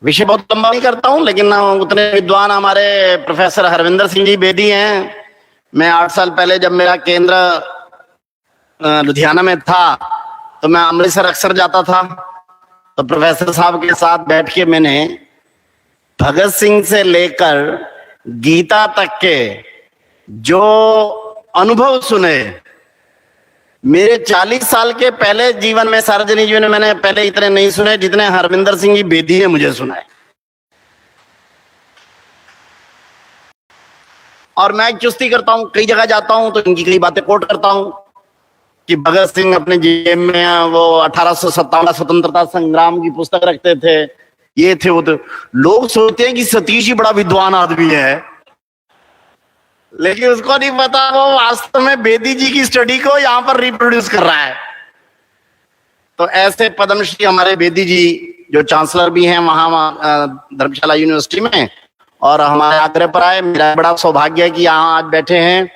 विषय बहुत लंबा नहीं करता हूं, लेकिन उतने विद्वान हमारे प्रोफेसर हरविंदर सिंह जी बेदी हैं। मैं 8 साल पहले जब मेरा केंद्र लुधियाना में था तो मैं अमृतसर अक्सर जाता था। तो प्रोफेसर साहब के साथ बैठ के मैंने भगत सिंह से लेकर गीता तक के जो अनुभव सुने, मेरे 40 साल के पहले जीवन में, सार्वजनिक जीवन में मैंने पहले इतने नहीं सुने जितने हरविंदर सिंह जी बेदी ने मुझे सुनाए। और मैं चुस्ती करता हूं, कई जगह जाता हूं तो इनकी कई बातें कोट करता हूं कि भगत सिंह अपने जेब में वो 1857 स्वतंत्रता संग्राम की पुस्तक रखते थे, ये थे वो थे। लोग सोचते हैं कि सतीश ही बड़ा विद्वान आदमी है, लेकिन उसको नहीं पता वो वास्तव में बेदी जी की स्टडी को यहां पर रिप्रोड्यूस कर रहा है। तो ऐसे पद्मश्री हमारे बेदी जी, जो चांसलर भी हैं वहां धर्मशाला यूनिवर्सिटी में, और हमारे आग्रह पर आए। मेरा बड़ा सौभाग्य है कि यहाँ आज बैठे हैं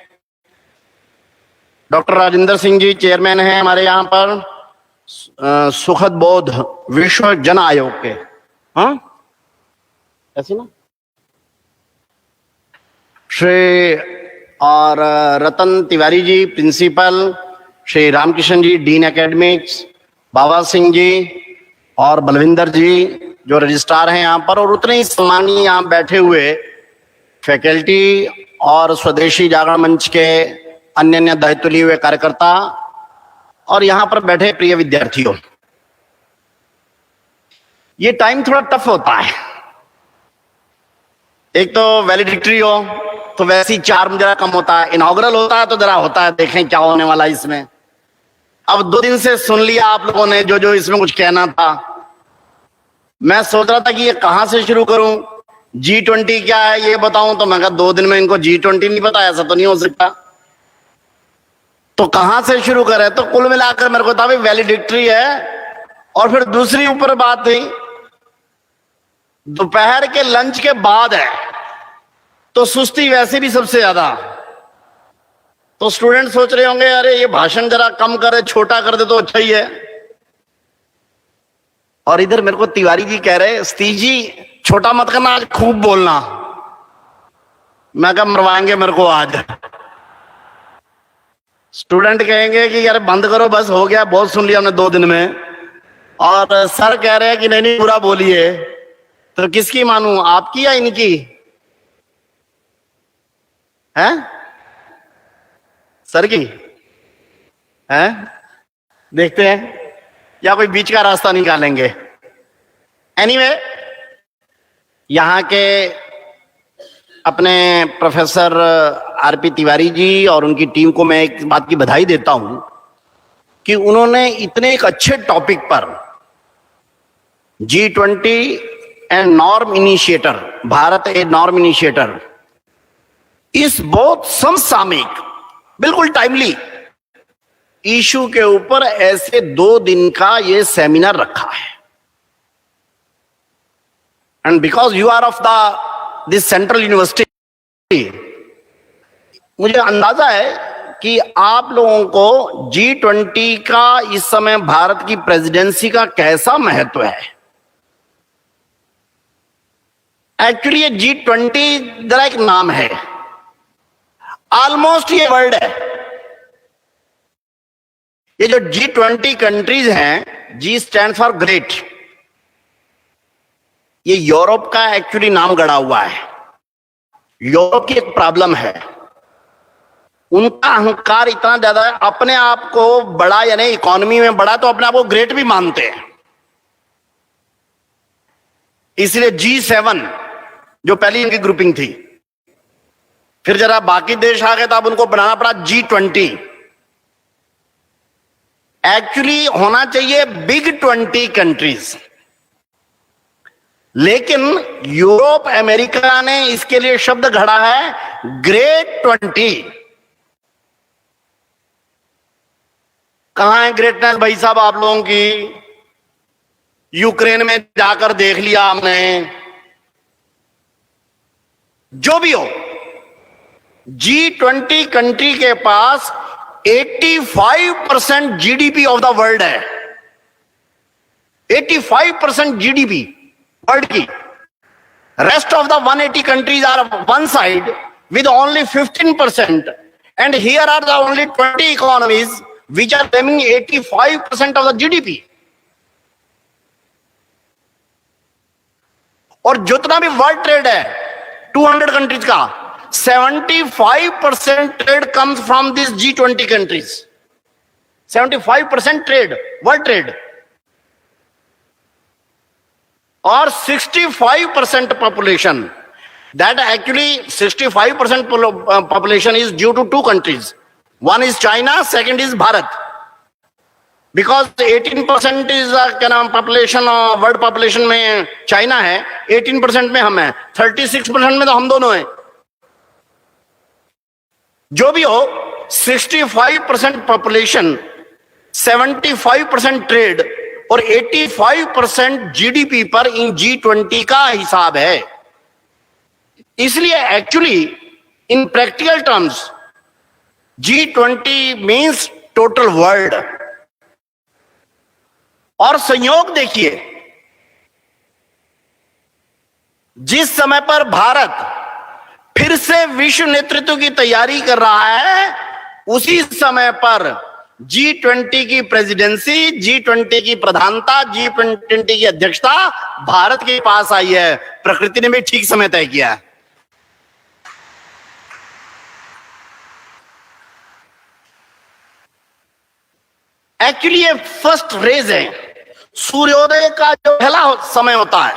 डॉक्टर राजेंद्र सिंह जी, चेयरमैन हैं हमारे यहाँ पर सुखद बोध विश्व जन आयोग के। हाँ ऐसी ना श्री और रतन तिवारी जी प्रिंसिपल, श्री रामकिशन जी डीन एकेडमिक्स, बाबा सिंह जी और बलविंदर जी जो रजिस्ट्रार हैं यहाँ पर, और उतने ही सम्मानीय यहाँ बैठे हुए फैकल्टी और स्वदेशी जागरण मंच के अन्य अन्य दायित्व लिए हुए कार्यकर्ता और यहाँ पर बैठे प्रिय विद्यार्थियों। ये टाइम थोड़ा टफ होता है, एक तो वैलिडिक्टरी हो तो वैसी चार्म जरा कम होता है, इनॉग्रल होता है तो जरा होता है देखें क्या होने वाला है इसमें। अब 2 दिन से सुन लिया आप लोगों ने जो जो इसमें कुछ कहना था। मैं सोच रहा था कि ये कहां से शुरू करूं, G20 क्या है ये बताऊं, तो मैं कहा 2 दिन में इनको G20 नहीं पता, ऐसा तो नहीं हो सकता, तो कहां से शुरू करें। तो कुल मिलाकर मेरे को था भाई वैलिडिक्टरी है। और फिर दूसरी ऊपर बात थी, दोपहर के लंच के बाद है तो सुस्ती वैसे भी सबसे ज्यादा। तो स्टूडेंट सोच रहे होंगे अरे ये भाषण जरा कम करे, छोटा कर दे तो अच्छा ही है। और इधर मेरे को तिवारी जी कह रहे सतीश जी छोटा मत करना, आज खूब बोलना। मैं कहा मरवाएंगे मेरे को आज। स्टूडेंट कहेंगे कि यार बंद करो बस, हो गया, बहुत सुन लिया हमने 2 दिन में। और सर कह रहे हैं कि नहीं नहीं पूरा बोलिए। तो किसकी मानूं, आपकी या इनकी है? सर की है? देखते हैं या कोई बीच का रास्ता निकालेंगे। एनीवे, यहाँ के अपने प्रोफेसर आरपी तिवारी जी और उनकी टीम को मैं एक बात की बधाई देता हूं कि उन्होंने इतने एक अच्छे टॉपिक पर G20 and norm initiator, Bharat A norm initiator, इस बहुत समसामयिक बिल्कुल टाइमली इशू के ऊपर ऐसे 2 दिन का ये सेमिनार रखा है। And because you are of this central university, मुझे अंदाजा है कि आप लोगों को G20 का इस समय भारत की प्रेसिडेंसी का कैसा महत्व है। एक्चुअली ये G20 जरा एक नाम है, ऑलमोस्ट ये वर्ड है। ये जो G20 कंट्रीज हैं, G स्टैंड फॉर ग्रेट, ये यूरोप का एक्चुअली नाम गड़ा हुआ है। यूरोप की एक प्रॉब्लम है, उनका अहंकार इतना ज्यादा है, अपने आप को बड़ा यानी इकोनॉमी में बड़ा तो अपने आप को ग्रेट भी मानते हैं। इसलिए G7 जो पहली इनकी ग्रुपिंग थी, फिर जरा बाकी देश आ गए तो अब उनको बनाना पड़ा G20। एक्चुअली होना चाहिए बिग 20 कंट्रीज, लेकिन यूरोप अमेरिका ने इसके लिए शब्द घड़ा है ग्रेट 20। कहां है ग्रेटनेस भाई साहब आप लोगों की? यूक्रेन में जाकर देख लिया हमने। जो भी हो, G20 कंट्री के पास 85% जीडीपी ऑफ द वर्ल्ड है। 85% जीडीपी वर्ल्ड की। Rest of the 180 countries are one side with only 15%, and here are the only 20 economies which are claiming 85% of the GDP. और जितना भी वर्ल्ड ट्रेड है 200 countries का, 75% trade comes from this G20 countries. 75% trade, world trade, और 65% population. That actually 65% population is due to two countries. One is China, second is Bharat. Because 18% is क्या नाम population, world population में China है, 18% में हम हैं, 36% में तो हम दोनों हैं। जो भी हो, 65% पॉपुलेशन, 75% ट्रेड और 85% जीडीपी पर इन G20 का हिसाब है। इसलिए actually in practical terms G20 means total world. और संयोग देखिए, जिस समय पर भारत फिर से विश्व नेतृत्व की तैयारी कर रहा है, उसी समय पर G20 की प्रेसिडेंसी, G20 की प्रधानता, G20 की अध्यक्षता भारत के पास आई है। प्रकृति ने भी ठीक समय तय किया है। एक्चुअली ये फर्स्ट रेज है, सूर्योदय का जो पहला समय होता है,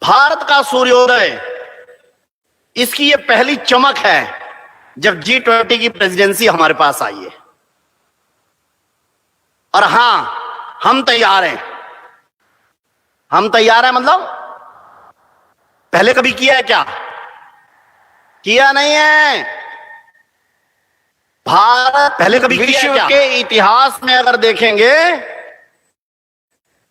भारत का सूर्योदय, इसकी ये पहली चमक है जब G20 की प्रेसिडेंसी हमारे पास आई है। और हां, हम तैयार हैं। हम तैयार हैं मतलब पहले कभी किया है क्या? किया नहीं है। भारत पहले कभी विश्व के इतिहास में अगर देखेंगे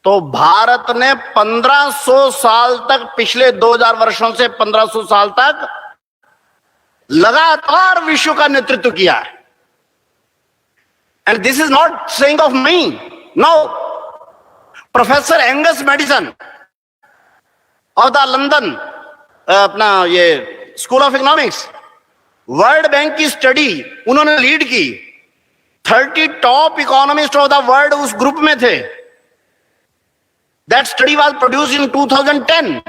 तो भारत ने 1500 साल तक, पिछले 2000 वर्षों से 1500 साल तक लगातार विश्व का नेतृत्व किया है। And this is not saying of me, no. Professor Angus Maddison of the London, अपना ये school of economics, world bank की स्टडी उन्होंने लीड की। 30 top economist of the world उस ग्रुप में थे। That study was produce in 2010।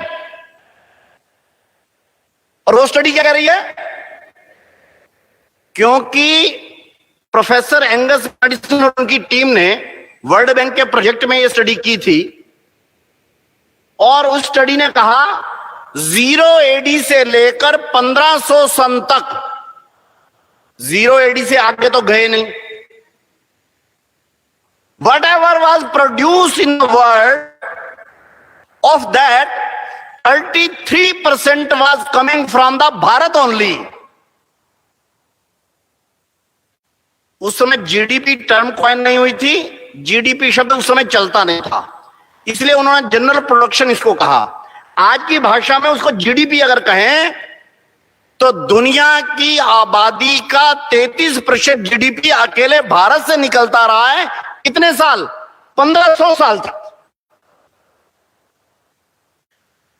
और वो स्टडी क्या कह रही है? क्योंकि प्रोफेसर एंगस मेडिसन और उनकी टीम ने वर्ल्ड बैंक के प्रोजेक्ट में ये स्टडी की थी, और उस स्टडी ने कहा 0 एडी से लेकर 1500 सन तक, 0 एडी से आगे तो गए नहीं, what ever was produce in the world, of that 33% was coming from the Bharat only. उस समय जीडीपी टर्म कॉइन नहीं हुई थी, जीडीपी शब्द उस समय चलता नहीं था, इसलिए उन्होंने जनरल प्रोडक्शन इसको कहा। आज की भाषा में उसको जीडीपी अगर कहें तो दुनिया की आबादी का 33% जीडीपी अकेले भारत से निकलता रहा है। कितने साल? 1500 साल तक।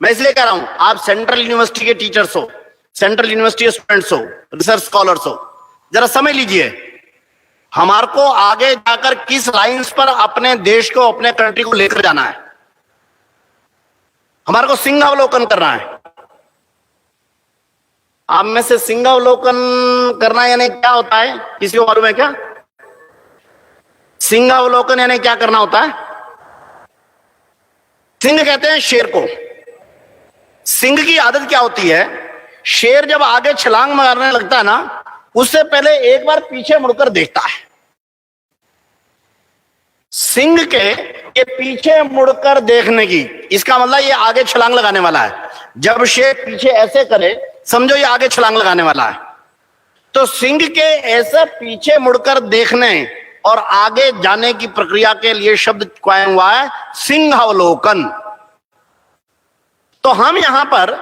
मैं इसलिए कह रहा हूं, आप सेंट्रल यूनिवर्सिटी के टीचर्स हो, सेंट्रल यूनिवर्सिटी के स्टूडेंट्स हो, रिसर्च स्कॉलर्स हो, जरा समझ लीजिए हमारे को आगे जाकर किस लाइंस पर अपने देश को, अपने कंट्री को लेकर जाना है। हमारे को सिंहावलोकन करना है। आप में से सिंहावलोकन करना यानी क्या होता है, किसी को मालूम है क्या? सिंहावलोकन यानी क्या करना होता है? सिंह कहते हैं शेर को। सिंह की आदत क्या होती है? शेर जब आगे छलांग मारने लगता है ना, उससे पहले एक बार पीछे मुड़कर देखता है। सिंह के पीछे मुड़कर देखने की, इसका मतलब ये आगे छलांग लगाने वाला है। जब शेर पीछे ऐसे करे, समझो ये आगे छलांग लगाने वाला है। तो सिंह के ऐसे पीछे मुड़कर देखने और आगे जाने की प्रक्रिया के लिए शब्द कायम हुआ है सिंहावलोकन। तो हम यहां पर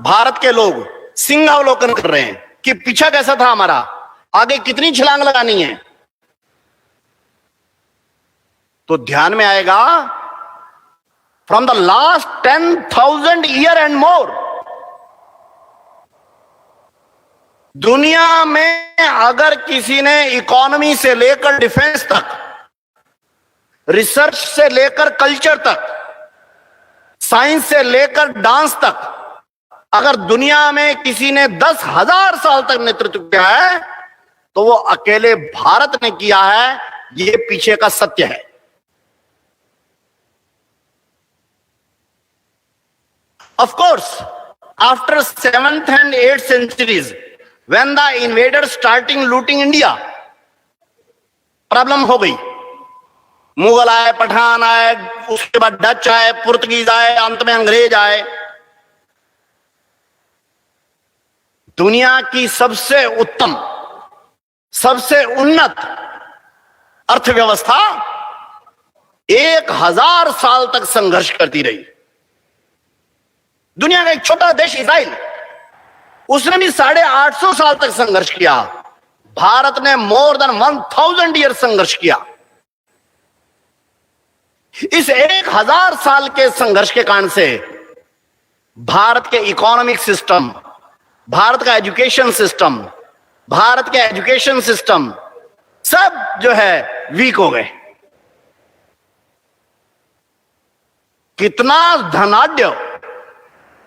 भारत के लोग सिंहावलोकन कर रहे हैं कि पीछा कैसा था हमारा, आगे कितनी छलांग लगानी है। तो ध्यान में आएगा from the last 10,000 year and more. दुनिया में अगर किसी ने इकोनॉमी से लेकर डिफेंस तक, रिसर्च से लेकर कल्चर तक, साइंस से लेकर डांस तक, अगर दुनिया में किसी ने 10,000 साल तक नेतृत्व किया है तो वो अकेले भारत ने किया है। ये पीछे का सत्य है। Of course, after 7th and 8th centuries, when the invaders starting looting India, problem हो गई। मुगल आए, पठान आए, उसके बाद डच आए, पुर्तगीज आए, अंत में अंग्रेज आए। दुनिया की सबसे उत्तम, सबसे उन्नत अर्थव्यवस्था 1000 साल तक संघर्ष करती रही। दुनिया का एक छोटा देश इजराइल, उसने भी 850 साल तक संघर्ष किया। भारत ने मोर देन 1000 ईयर संघर्ष किया। इस 1000 साल के संघर्ष के कारण से भारत के इकोनॉमिक सिस्टम, भारत का एजुकेशन सिस्टम, भारत के एजुकेशन सिस्टम सब जो है वीक हो गए। कितना धनाढ्य,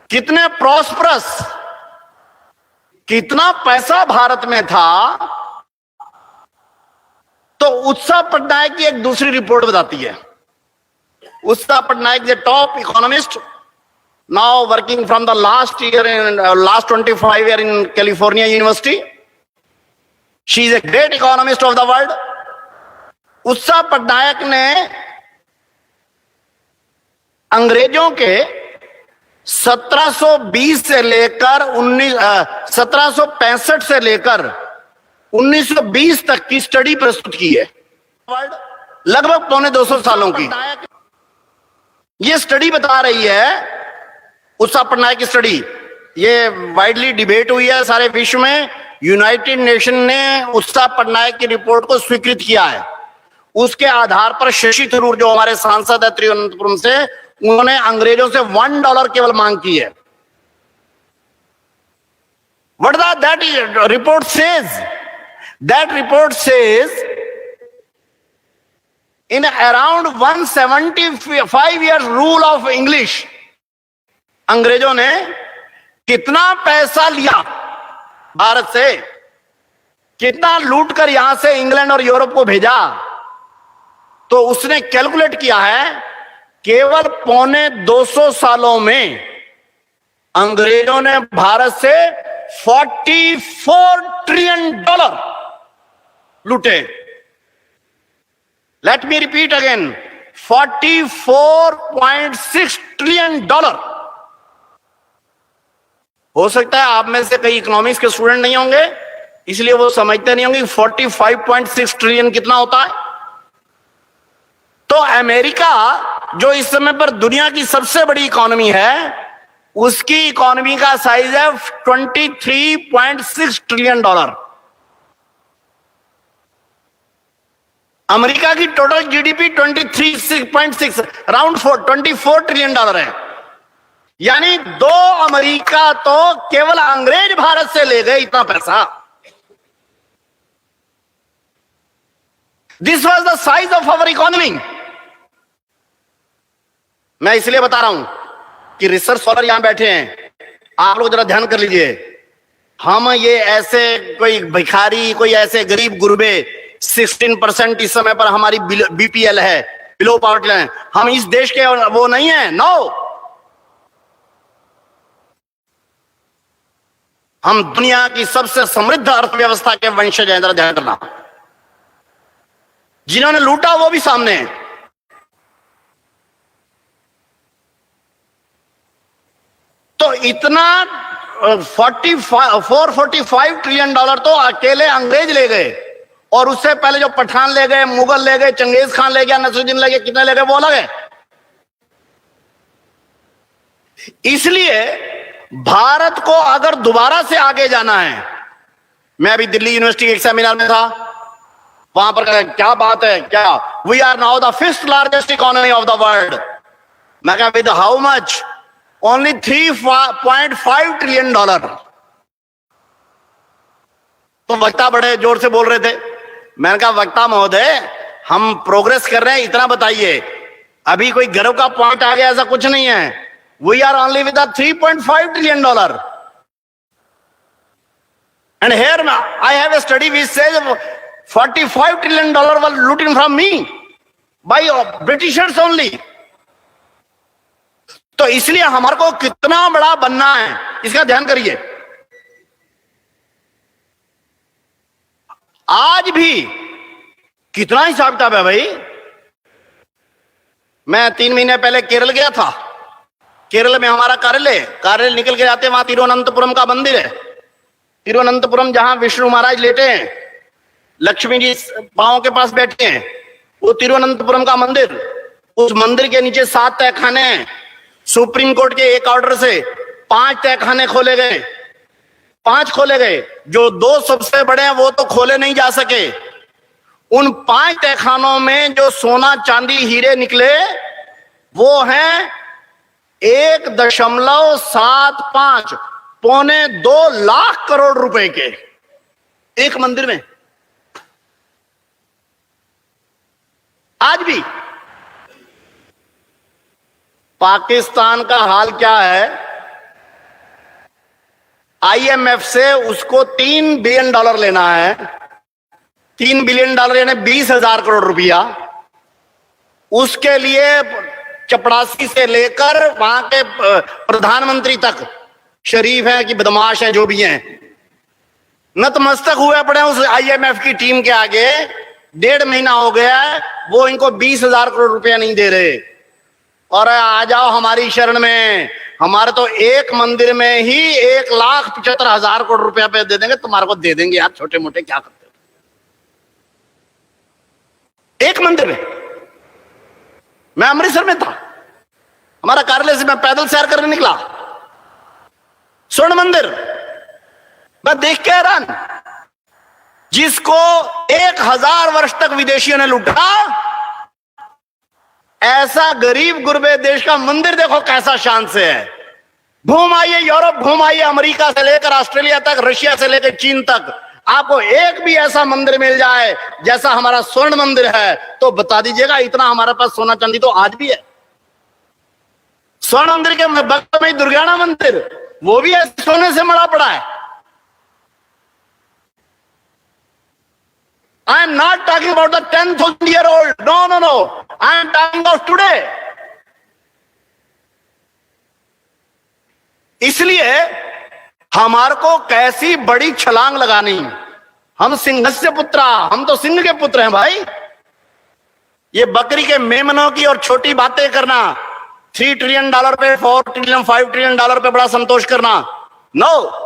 कितने प्रॉस्परस, कितना पैसा भारत में था, तो उत्साह पटनायक की एक दूसरी रिपोर्ट बताती है। उत्साह Patnaik the top economist, now working from the last 25 year in California university. She is a great economist of the world. उत्साह पटनायक ने अंग्रेजों के 1765 से लेकर 1920 तक की स्टडी प्रस्तुत की है, लगभग 250 सालों की। ये स्टडी बता रही है, उत्साह पटनायक की स्टडी, ये वाइडली डिबेट हुई है सारे विश्व में। यूनाइटेड नेशन ने उत्साह पटनायक की रिपोर्ट को स्वीकृत किया है। उसके आधार पर शशि थरूर, जो हमारे सांसद है तिरुवनंतपुरम से, उन्होंने अंग्रेजों से $1 केवल मांग की है। What that report says? That report says in around 175 years rule of English, अंग्रेजों ने कितना पैसा लिया भारत से, कितना लूट कर यहां से इंग्लैंड और यूरोप को भेजा, तो उसने कैलकुलेट किया है केवल 250 सालों में अंग्रेजों ने भारत से $44 ट्रिलियन लूटे। Let me repeat again, $44.6 trillion. हो सकता है आप में से कई इकोनॉमिक्स के स्टूडेंट नहीं होंगे, इसलिए वो समझते नहीं होंगे 45.6 ट्रिलियन कितना होता है। तो अमेरिका, जो इस समय पर दुनिया की सबसे बड़ी इकोनॉमी है, उसकी इकोनॉमी का साइज है $23.6 ट्रिलियन। अमेरिका की टोटल जीडीपी 23.6 अराउंड 24 ट्रिलियन है। यानी 2 अमेरिका तो केवल अंग्रेज भारत से ले गए इतना पैसा। This was the size of our economy. मैं इसलिए बता रहा हूं कि रिसर्च स्कॉलर यहां बैठे हैं, आप लोग जरा ध्यान कर लीजिए। हम ये ऐसे कोई भिखारी, कोई ऐसे गरीब गुरबे, 16% इस समय पर हमारी बीपीएल है, बिलो पॉवर्टी लाइन, हम इस देश के वो नहीं है। नो, हम दुनिया की सबसे समृद्ध अर्थव्यवस्था के वंशज हैं। जरा ध्यान करना, जिन्होंने लूटा वो भी सामने है। तो इतना $445 ट्रिलियन तो अकेले अंग्रेज ले गए, और उससे पहले जो पठान ले गए, मुगल ले गए, चंगेज खान ले गया, नसरुद्दीन ले गए, कितने ले गए वो अलग है। इसलिए भारत को अगर दोबारा से आगे जाना है, मैं अभी दिल्ली यूनिवर्सिटी के एक सेमिनार में था, वहां पर क्या बात है, क्या we are now the 5th largest economy of the world. मैं कहा with how much? Only $3.5 trillion. तो वक्ता बड़े जोर से बोल रहे थे। मैंने कहा वक्ता महोदय, हम प्रोग्रेस कर रहे हैं, इतना बताइए। अभी कोई गर्व का पॉइंट आ गया ऐसा कुछ नहीं है। We are only with $3.5 trillion. And here I have a study which says $45 trillion were looted from me by Britishers only. तो इसलिए हमारे को कितना बड़ा बनना है, इसका ध्यान करिए। आज भी कितना हिसाब किताब है भाई। मैं 3 महीने पहले केरल गया था। केरल में हमारा कार्यालय निकल के जाते, वहां तिरुवनंतपुरम का मंदिर है। तिरुवनंतपुरम जहां विष्णु महाराज लेटे हैं, लक्ष्मी जी पांव के पास बैठे हैं, वो तिरुवनंतपुरम का मंदिर। उस मंदिर के नीचे 7 तहखाने हैं। सुप्रीम कोर्ट के एक ऑर्डर से 5 तहखाने खोले गए, 5 खोले गए। जो 2 सबसे बड़े हैं वो तो खोले नहीं जा सके। उन 5 तहखानों में जो सोना चांदी हीरे निकले वो हैं 1.75 पौने 2 लाख करोड़ रुपए के, एक मंदिर में। आज भी पाकिस्तान का हाल क्या है? IMF से उसको $3 बिलियन लेना है। $3 बिलियन यानी 20,000 करोड़ रुपया। उसके लिए चपड़ासी से लेकर वहां के प्रधानमंत्री तक, शरीफ है कि बदमाश है जो भी हैं, नतमस्तक हुए पड़े उस IMF की टीम के आगे। 1.5 महीना हो गया है, वो इनको 20,000 करोड़ रुपया नहीं दे रहे। और आ जाओ हमारी शरण में, हमारे तो एक मंदिर में ही 1,75,000 करोड़ रुपया पे दे देंगे, तुम्हारे को दे देंगे यार, छोटे मोटे क्या करते हो। एक मंदिर में। मैं अमृतसर में था, हमारा कार्यालय से मैं पैदल सैर करने निकला, स्वर्ण मंदिर। मैं देख के हैरान, जिसको 1000 वर्ष तक विदेशियों ने लूटा, ऐसा गरीब गुरबे देश का मंदिर देखो कैसा शान से है। घूम आइए यूरोप, घूम आइए अमेरिका से लेकर ऑस्ट्रेलिया तक, रशिया से लेकर चीन तक, आपको एक भी ऐसा मंदिर मिल जाए जैसा हमारा स्वर्ण मंदिर है तो बता दीजिएगा। इतना हमारे पास सोना चांदी तो आज भी है। स्वर्ण मंदिर के बगल में दुर्गाना मंदिर, वो भी सोने से मड़ा पड़ा है। I am not talking about the 10,000-year-old. No. I am talking of today. इसलिए हमारे को कैसी बड़ी छलांग लगानी। हम सिंहस्य पुत्रा, हम तो सिंह के पुत्र हैं भाई। ये बकरी के मेमनों की और छोटी बातें करना, $3 ट्रिलियन पे, $4 ट्रिलियन, $5 ट्रिलियन पे बड़ा संतोष करना, नो।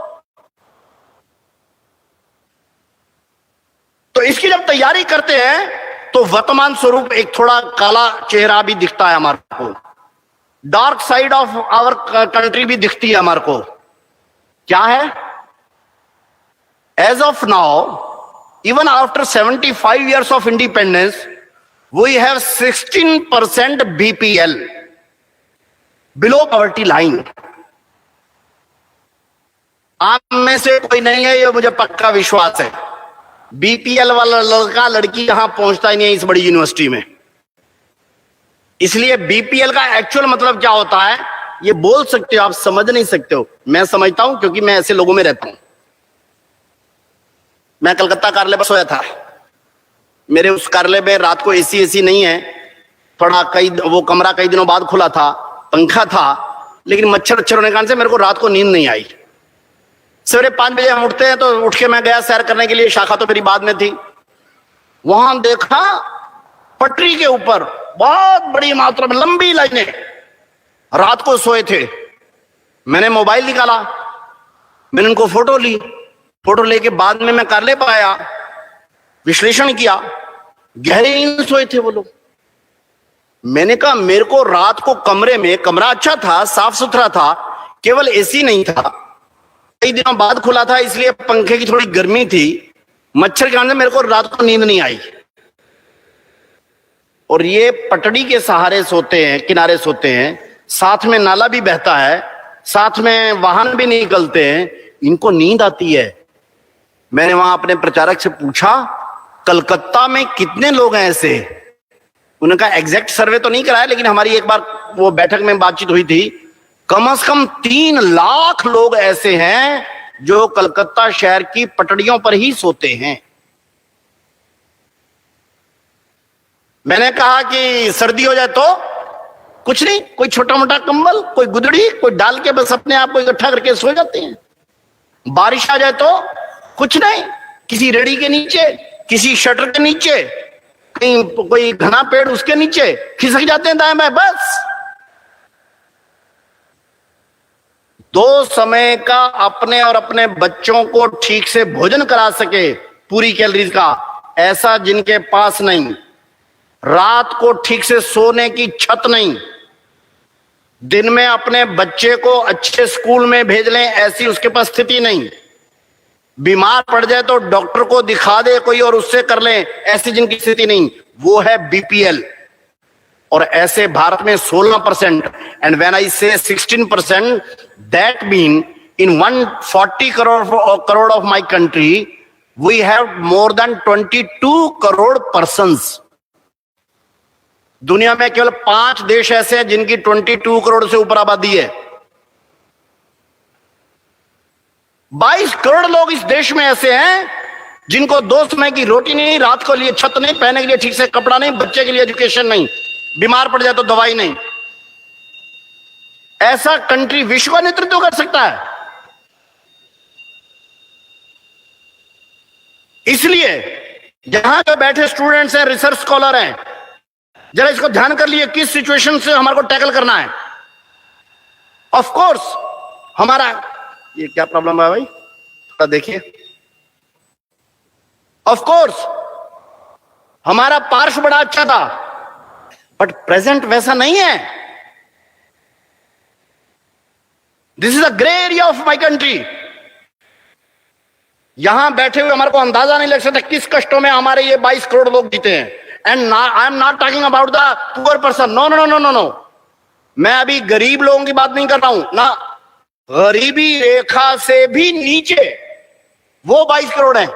तो इसकी जब तैयारी करते हैं तो वर्तमान स्वरूप एक थोड़ा काला चेहरा भी दिखता है हमारे को, dark side of our country भी दिखती है हमारे को। क्या है? As of now, even after 75 years of independence, we have 16% BPL, below poverty line. आप में से कोई नहीं है, ये मुझे पक्का विश्वास है। BPL वाला लड़का लड़की यहां पहुंचता ही नहीं है इस बड़ी यूनिवर्सिटी में। इसलिए BPL का एक्चुअल मतलब क्या होता है ये बोल सकते हो, आप समझ नहीं सकते हो। मैं समझता हूं क्योंकि मैं ऐसे लोगों में रहता हूं। मैं कलकत्ता कार्यालय पर सोया था। मेरे उस कार्यालय में रात को AC नहीं है, थोड़ा वो कमरा कई दिनों बाद खुला था, पंखा था, लेकिन मच्छर होने के कारण से मेरे को रात को नींद नहीं आई। सवेरे 5 बजे हम उठते हैं, तो उठ के मैं गया सैर करने के लिए, शाखा तो मेरी बाद में थी। वहां देखा पटरी के ऊपर बहुत बड़ी मात्रा में लंबी लाइनें, रात को सोए थे। मैंने मोबाइल निकाला, मैंने उनको फोटो ली। फोटो लेके बाद में मैं कार्यालय पर आया, विश्लेषण किया, गहरी नींद सोए थे वो लोग। मैंने कहा मेरे को रात को कमरे में, कमरा अच्छा था, साफ सुथरा था, केवल AC नहीं था, कई दिनों बाद खुला था, इसलिए पंखे की थोड़ी गर्मी थी, मच्छर के कारण मेरे को रात को नींद नहीं आई। और ये पटड़ी के सहारे सोते हैं, किनारे सोते हैं, साथ में नाला भी बहता है, साथ में वाहन भी निकलते हैं, इनको नींद आती है। मैंने वहां अपने प्रचारक से पूछा, कलकत्ता में कितने लोग हैं ऐसे? उनका एग्जैक्ट सर्वे तो नहीं कराया, लेकिन हमारी एक बार वो बैठक में बातचीत हुई थी, कम से कम 3 लाख लोग ऐसे हैं जो कलकत्ता शहर की पटड़ियों पर ही सोते हैं। मैंने कहा कि सर्दी हो जाए तो कुछ नहीं, कोई छोटा मोटा कंबल, कोई गुदड़ी, कोई डाल के बस अपने आप को इकट्ठा करके सो जाते हैं। बारिश आ जाए तो कुछ नहीं, किसी रेड़ी के नीचे, किसी शटर के नीचे, कहीं कोई घना पेड़ उसके नीचे खिसक जाते हैं दाएं बाएं, बस। 2 समय का अपने और अपने बच्चों को ठीक से भोजन करा सके पूरी कैलोरीज का, ऐसा जिनके पास नहीं। रात को ठीक से सोने की छत नहीं, दिन में अपने बच्चे को अच्छे स्कूल में भेज लें, ऐसी उसके पास स्थिति नहीं। बीमार पड़ जाए तो डॉक्टर को दिखा दे कोई और उससे कर लें, ऐसी जिनकी स्थिति नहीं, वो है बीपीएल। और ऐसे भारत में 16%, and when I say 16%, that mean in 140 crore of my country we have more than 22 crore persons. दुनिया में केवल 5 देश ऐसे हैं जिनकी 22 करोड़ से ऊपर आबादी है। 22 करोड़ लोग इस देश में ऐसे हैं जिनको 2 समय की रोटी नहीं, रात को लिए छत नहीं, पहनने के लिए ठीक से कपड़ा नहीं, बच्चे के लिए एजुकेशन नहीं, बीमार पड़ जाए तो दवाई नहीं। ऐसा कंट्री विश्व का नेतृत्व कर सकता है? इसलिए जहां पे बैठे स्टूडेंट्स हैं, रिसर्च स्कॉलर हैं, जरा इसको ध्यान कर लिए किस सिचुएशन से हमारे को टैकल करना है। ऑफ कोर्स हमारा ये क्या प्रॉब्लम है भाई, थोड़ा देखिए। ऑफ कोर्स हमारा पार्श्व बड़ा अच्छा था, बट प्रेजेंट वैसा नहीं है। This is a grey area of my country. यहां बैठे हुए हमारे को अंदाजा नहीं लग सकता किस कष्टों में हमारे ये 22 करोड़ लोग जीते हैं। And I am not talking about the poor person, no no no no no. मैं अभी गरीब लोगों की बात नहीं कर रहा हूं ना, गरीबी रेखा से भी नीचे वो 22 करोड़ हैं।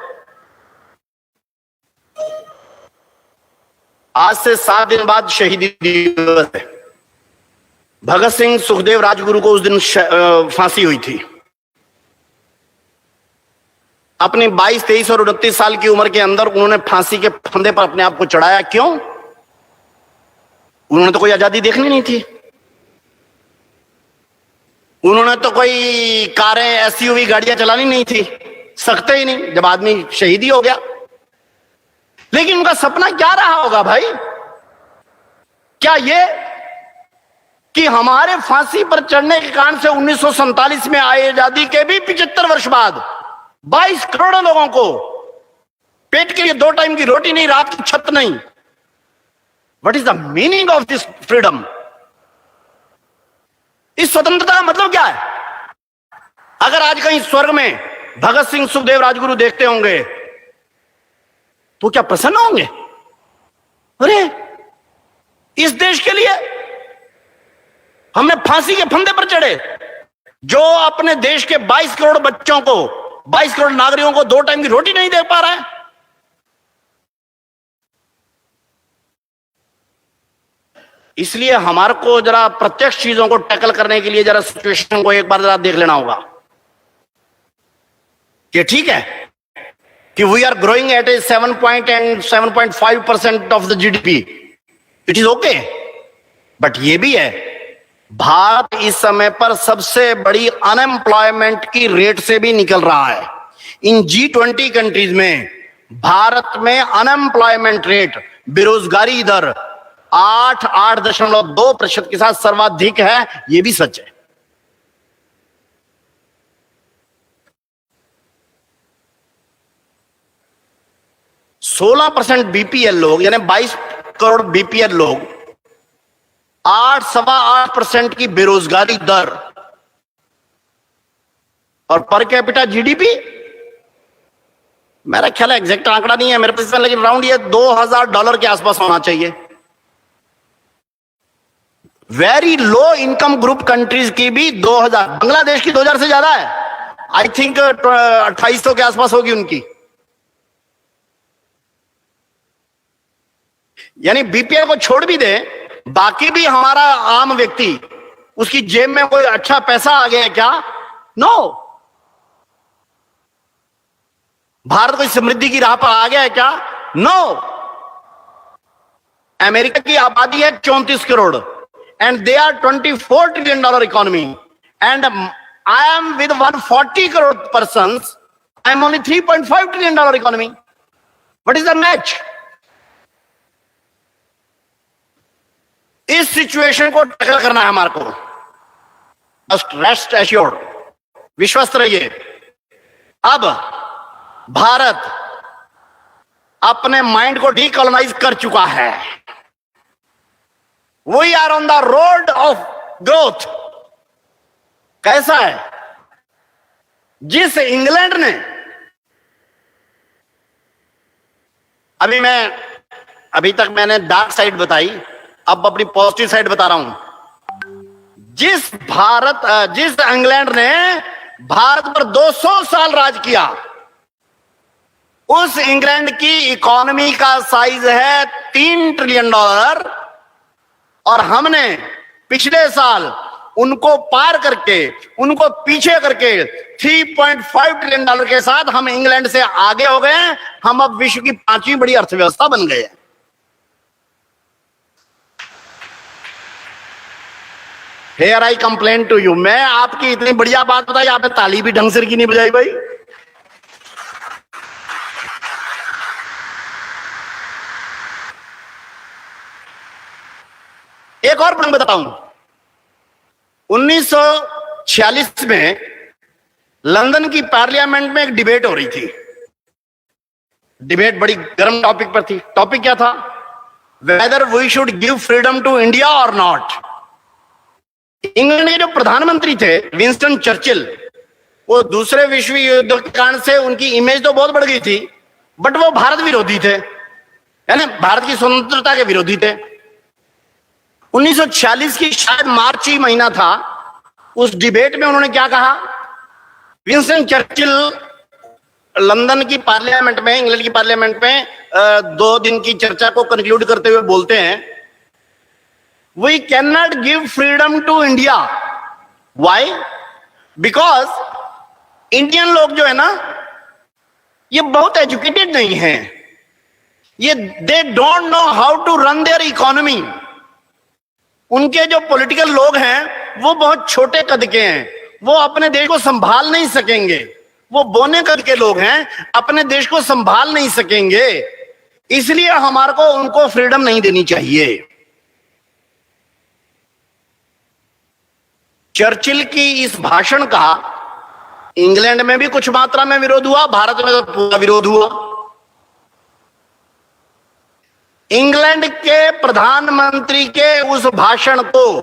आज से 7 दिन बाद शहीदी दिवस है। भगत सिंह, सुखदेव, राजगुरु को उस दिन फांसी हुई थी। अपनी 22, 23 और 29 साल की उम्र के अंदर उन्होंने फांसी के फंदे पर अपने आप को चढ़ाया। क्यों? उन्होंने तो कोई आजादी देखनी नहीं थी, उन्होंने तो कोई कारें, एसयूवी गाड़ियां चलानी नहीं थी, सकते ही नहीं जब आदमी शहीदी हो गया। लेकिन उनका सपना क्या रहा होगा भाई? क्या ये कि हमारे फांसी पर चढ़ने के कारण से 1947 में आए आजादी के भी 75 वर्ष बाद 22 करोड़ लोगों को पेट के लिए 2 टाइम की रोटी नहीं, रात की छत नहीं। What is the meaning of this freedom? इस स्वतंत्रता का मतलब क्या है? अगर आज कहीं स्वर्ग में भगत सिंह, सुखदेव, राजगुरु देखते होंगे तो क्या प्रसन्न होंगे? अरे इस देश के लिए हमने फांसी के फंदे पर चढ़े, जो अपने देश के 22 करोड़ बच्चों को, 22 करोड़ नागरिकों को 2 टाइम की रोटी नहीं दे पा रहा है। इसलिए हमारे को जरा प्रत्यक्ष चीजों को टैकल करने के लिए जरा सिचुएशन को एक बार जरा देख लेना होगा कि ठीक है कि we are growing at a 7.5% of the GDP, it is okay. But ये भी है, भारत इस समय पर सबसे बड़ी अनएम्प्लॉयमेंट की रेट से भी निकल रहा है। इन G20 कंट्रीज में भारत में अनएम्प्लॉयमेंट रेट, बेरोजगारी दर 8.2% के साथ सर्वाधिक है। यह भी सच है। %16 बीपीएल लोग, यानी 22 करोड़ बीपीएल लोग, 8.8% की बेरोजगारी दर, और पर कैपिटा जीडीपी, मेरा ख्याल है एग्जैक्ट आंकड़ा नहीं है मेरे पास, लेकिन राउंड ये $2000 के आसपास होना चाहिए। Very low income group countries की भी 2000, बांग्लादेश की 2000 से ज्यादा है। आई थिंक 2800 के आसपास होगी उनकी। यानी बीपीएल को छोड़ भी दे, बाकी भी हमारा आम व्यक्ति, उसकी जेब में कोई अच्छा पैसा आ गया है क्या? नो। भारत कोई समृद्धि की राह पर आ गया है क्या? नो। अमेरिका की आबादी है 34 crore and they are $24 trillion economy, and I am with 140 crore person, I am only $3.5 trillion economy. What is the match? इस सिचुएशन को टैकल करना है हमारे को। रेस्ट एश्योर्ड, विश्वस्त रहिए। अब भारत अपने माइंड को डीकोलोनाइज कर चुका है। We are on the road of growth. कैसा है? जिस इंग्लैंड ने, अभी तक मैंने डार्क साइड बताई, अब अपनी पॉजिटिव साइड बता रहा हूं। जिस इंग्लैंड ने भारत पर 200 साल राज किया, उस इंग्लैंड की इकोनॉमी का साइज है $3 ट्रिलियन, और हमने पिछले साल उनको पार करके, उनको पीछे करके $3.5 ट्रिलियन के साथ हम इंग्लैंड से आगे हो गए हैं। हम अब विश्व की 5वीं बड़ी अर्थव्यवस्था बन गए हैं। Here I complain to you. मैं आपकी इतनी बढ़िया बात बताई, आपने ताली भी ढंग से की नहीं बजाई भाई। एक और मैं बताऊं, 1946 में लंदन की पार्लियामेंट में एक डिबेट हो रही थी। डिबेट बड़ी गर्म टॉपिक पर थी। टॉपिक क्या था? Whether we should give freedom to India और नॉट। इंग्लैंड के जो प्रधानमंत्री थे विंस्टन चर्चिल, वो दूसरे विश्व युद्ध के कारण से उनकी इमेज तो बहुत बढ़ गई थी, बट वो भारत विरोधी थे, यानी भारत की स्वतंत्रता के विरोधी थे। 1946 की शायद मार्च ही महीना था। उस डिबेट में उन्होंने क्या कहा? विंस्टन चर्चिल लंदन की पार्लियामेंट में, इंग्लैंड की पार्लियामेंट में 2 दिन की चर्चा को कंक्लूड करते हुए बोलते हैं, we can not give freedom to India. Why? Because Indian लोग जो है ना, ये बहुत एजुकेटेड नहीं है, ये they don't know how to run their economy. उनके जो पॉलिटिकल लोग हैं वो बहुत छोटे कद के हैं, वो अपने देश को संभाल नहीं सकेंगे। वो बोने कद के लोग हैं, अपने देश को संभाल नहीं सकेंगे, इसलिए हमारे को उनको फ्रीडम नहीं देनी चाहिए। चर्चिल की इस भाषण का इंग्लैंड में भी कुछ मात्रा में विरोध हुआ, भारत में तो पूरा विरोध हुआ। इंग्लैंड के प्रधानमंत्री के उस भाषण को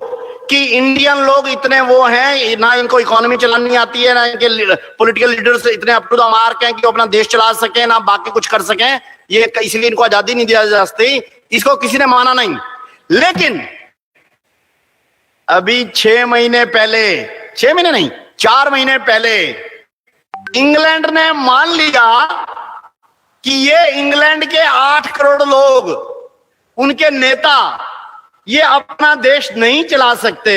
कि इंडियन लोग इतने वो हैं, ना इनको इकोनॉमी चलानी आती है, ना इनके पॉलिटिकल लीडर्स इतने अप टू द मार्क हैं कि वो अपना देश चला सके, ना बाकी कुछ कर सकें, ये इसलिए इनको आजादी नहीं दिया जा सकती, इसको किसी ने माना नहीं। लेकिन अभी 6 महीने पहले, 6 महीने नहीं 4 महीने पहले इंग्लैंड ने मान लिया कि ये इंग्लैंड के 8 करोड़ लोग, उनके नेता, ये अपना देश नहीं चला सकते,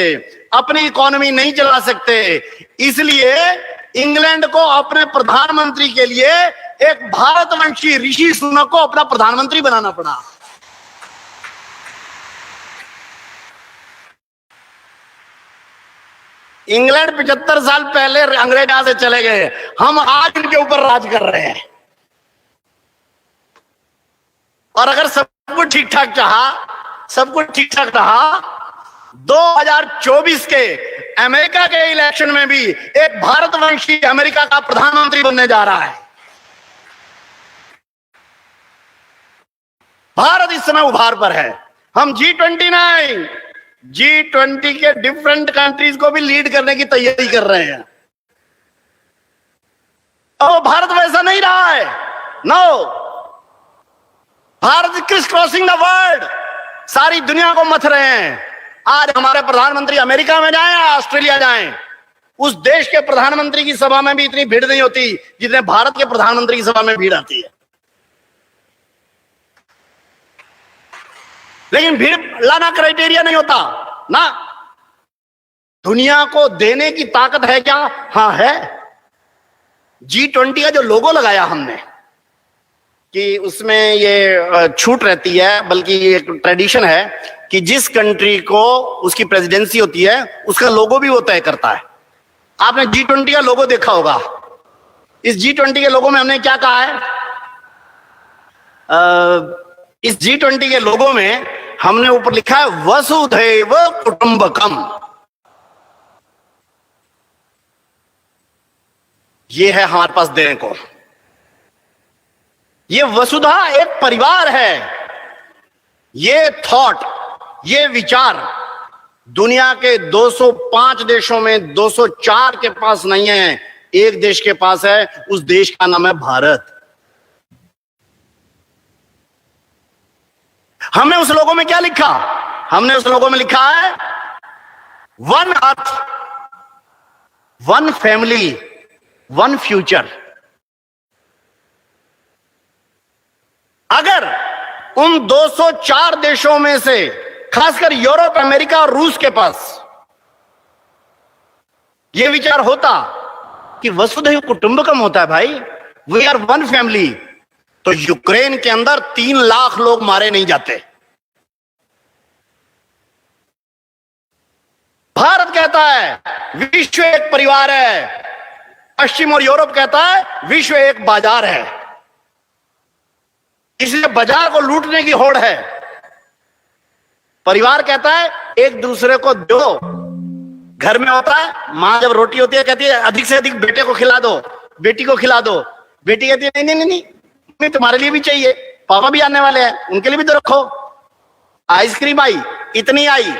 अपनी इकोनॉमी नहीं चला सकते, इसलिए इंग्लैंड को अपने प्रधानमंत्री के लिए एक भारतवंशी ऋषि सुनक को अपना प्रधानमंत्री बनाना पड़ा। इंग्लैंड 75 साल पहले अंग्रेज यहां से चले गए, हम आज इनके ऊपर राज कर रहे हैं। और अगर सब कुछ ठीक ठाक चाहा, सब कुछ ठीक ठाक रहा, 2024 के अमेरिका के इलेक्शन में भी एक भारतवंशी अमेरिका का प्रधानमंत्री बनने जा रहा है। भारत इस समय उभार पर है। हम G20 के डिफरेंट कंट्रीज को भी लीड करने की तैयारी कर रहे हैं। और भारत वैसा नहीं रहा है। No, Bharat crisscrossing the world, सारी दुनिया को मथ रहे हैं। आज हमारे प्रधानमंत्री अमेरिका में जाएं या ऑस्ट्रेलिया जाएं, उस देश के प्रधानमंत्री की सभा में भी इतनी भीड़ नहीं होती जितने भारत के प्रधानमंत्री की सभा में भीड़ आती है। लेकिन भीड़ लाना क्राइटेरिया नहीं होता ना। दुनिया को देने की ताकत है क्या? हां है। G20 का जो लोगो लगाया हमने कि उसमें ये छूट रहती है, बल्कि एक ट्रेडिशन है कि जिस कंट्री को उसकी प्रेसिडेंसी होती है उसका लोगो भी वो तय करता है। आपने G20 का लोगो देखा होगा। इस G20 के लोगो में हमने क्या कहा है? इस G20 के लोगो में हमने ऊपर लिखा है वसुधैव कुटुंबकम। ये है हमारे पास देने को। ये वसुधा एक परिवार है। ये थॉट, ये विचार दुनिया के 205 देशों में 204 के पास नहीं है, एक देश के पास है। उस देश का नाम है भारत। हमने उस लोगों में क्या लिखा? हमने उस लोगों में लिखा है one earth, one family, one future. अगर उन 204 देशों में से खासकर यूरोप, अमेरिका और रूस के पास यह विचार होता कि वसुधैव कुटुंबकम होता है, भाई वी आर वन फैमिली, तो यूक्रेन के अंदर 3 लाख लोग मारे नहीं जाते। भारत कहता है विश्व एक परिवार है, पश्चिम और यूरोप कहता है विश्व एक बाजार है, इसलिए बाजार को लूटने की होड़ है। परिवार कहता है एक दूसरे को दो। घर में होता है, मां जब रोटी होती है कहती है अधिक से अधिक बेटे को खिला दो, बेटी को खिला दो। बेटी कहती है नहीं नहीं नहीं, नहीं तुम्हारे लिए भी चाहिए, पापा भी आने वाले हैं, उनके लिए भी तो रखो। आइसक्रीम आई, इतनी आई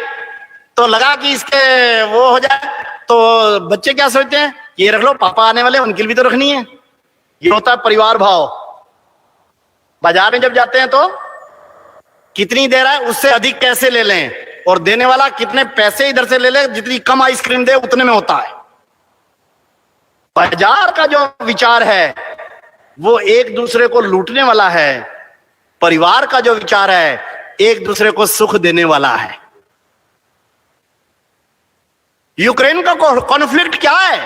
तो लगा कि इसके वो हो जाए, तो बच्चे क्या सोचते हैं, ये रख लो, पापा आने वाले, उनके लिए भी तो रखनी है। ये होता है परिवार भाव। बाजार में जब जाते हैं तो कितनी दे रहा है उससे अधिक कैसे ले लें, और देने वाला कितने पैसे इधर से ले ले, जितनी कम आइसक्रीम दे उतने में होता है। बाजार का जो विचार है वो एक दूसरे को लूटने वाला है। परिवार का जो विचार है एक दूसरे को सुख देने वाला है। यूक्रेन का कॉन्फ्लिक्ट क्या है?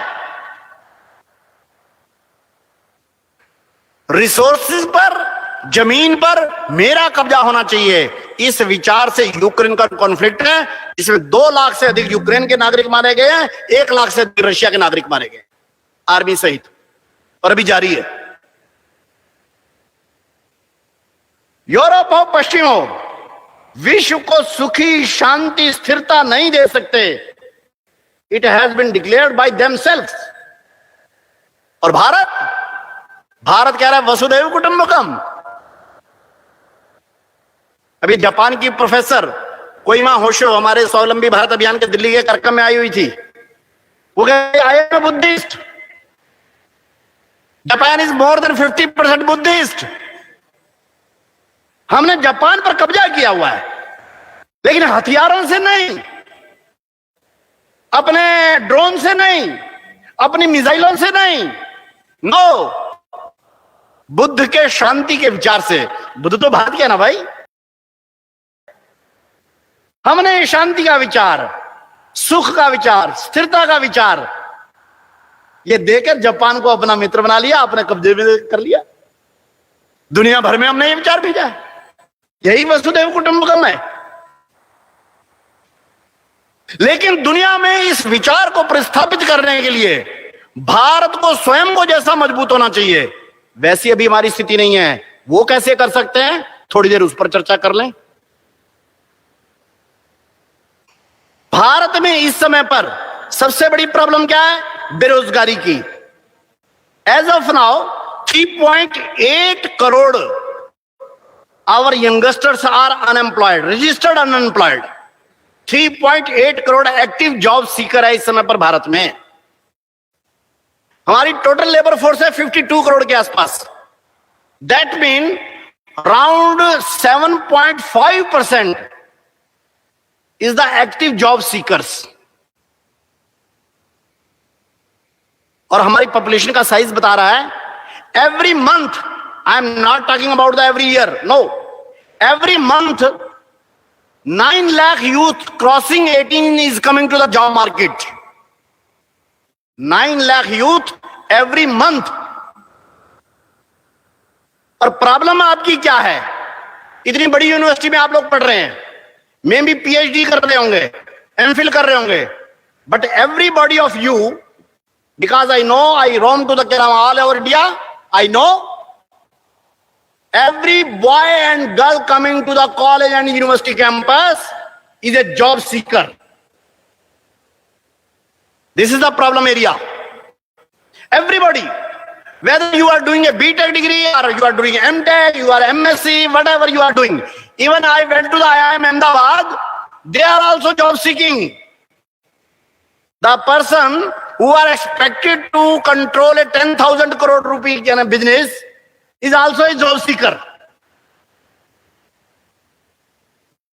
रिसोर्सेज पर, जमीन पर मेरा कब्जा होना चाहिए, इस विचार से यूक्रेन का कॉन्फ्लिक्ट है। इसमें 2 लाख से अधिक यूक्रेन के नागरिक मारे गए हैं, 1 लाख से अधिक रशिया के नागरिक मारे गए, आर्मी सहित, और अभी जारी है। यूरोप हो, पश्चिम हो, विश्व को सुखी, शांति, स्थिरता नहीं दे सकते। It has been declared by themselves. और भारत कह रहा है वसुधैव कुटुंबकम। अभी जापान की प्रोफेसर कोइमा होशो हमारे स्वावलंबी भारत अभियान के दिल्ली के कार्यक्रम में आई हुई थी। वो कहे I am Buddhist, Japan is more than 50% Buddhist. हमने जापान पर कब्जा किया हुआ है, लेकिन हथियारों से नहीं, अपने ड्रोन से नहीं, अपनी मिसाइलों से नहीं, नो, बुद्ध के शांति के विचार से। बुद्ध तो भारत के ना भाई। हमने शांति का विचार, सुख का विचार, स्थिरता का विचार ये देकर जापान को अपना मित्र बना लिया, अपने कब्जे में कर लिया। दुनिया भर में हमने ये विचार भेजा। यही वसुधैव कुटुंबकम है। लेकिन दुनिया में इस विचार को प्रस्थापित करने के लिए भारत को स्वयं को जैसा मजबूत होना चाहिए, वैसी अभी हमारी स्थिति नहीं है। वो कैसे कर सकते हैं, थोड़ी देर उस पर चर्चा कर लें। भारत में इस समय पर सबसे बड़ी प्रॉब्लम क्या है? बेरोजगारी की। As of now 3.8 crore our youngsters are unemployed, registered unemployed. 3.8 crore active job seeker है इस समय पर भारत में। हमारी टोटल लेबर फोर्स है 52 करोड़ के आसपास। That mean around 7.5% is the active job seekers. और हमारी पॉपुलेशन का साइज बता रहा है every month, I am not talking about the every year, no, every month 9 lakh youth crossing 18 is coming to the job market. 9 lakh youth every month. और problem आपकी क्या है? इतनी बड़ी यूनिवर्सिटी में आप लोग पढ़ रहे हैं, मैं भी पीएचडी कर रहे होंगे, एमफिल कर रहे होंगे, but everybody of you, because I know, I roam to the all over India, I know every boy and girl coming to the college and university campus is a job seeker. This is the problem area. Everybody, whether you are doing a BTech degree or you are doing MTech, you are MSc, whatever you are doing. Even I went to the IIM Ahmedabad, they are also job seeking. The person who are expected to control a 10,000 crore rupee business is also a job seeker.